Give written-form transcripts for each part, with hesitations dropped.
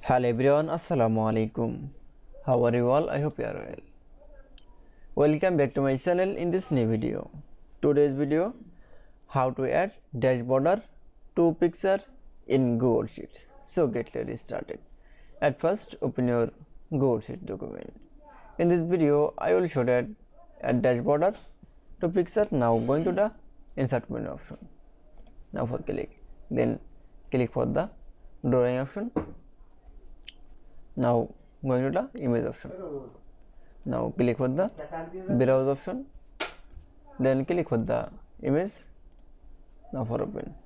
Hello everyone, Assalamu alaikum. How are you all? I hope you are well. Welcome back to my channel in this new video. Today's video, how to add dash border to picture in Google Sheets. So get ready started. At first, open your Google Sheet document. In this video, I will show that add dash border to picture. Now going to the insert menu option. Now for click, then click for the drawing option. Now going to the image option. Now click for the browse option, then click for the image. Now for open.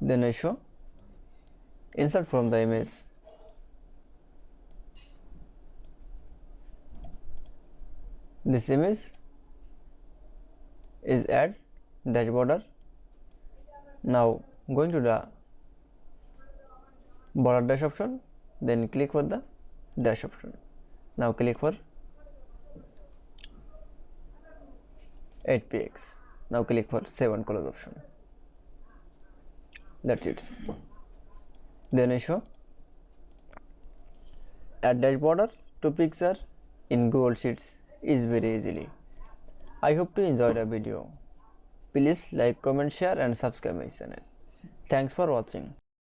Then I show insert from the image. This image is add dash border. Now going to the border dash option, then click for the dash option. Now click for 8px. Now click for save and close option. That's it. Then I show add dash border to picture in Google Sheets is very easily. I hope to enjoy the video. Please like, comment, share and subscribe my channel. Thanks for watching.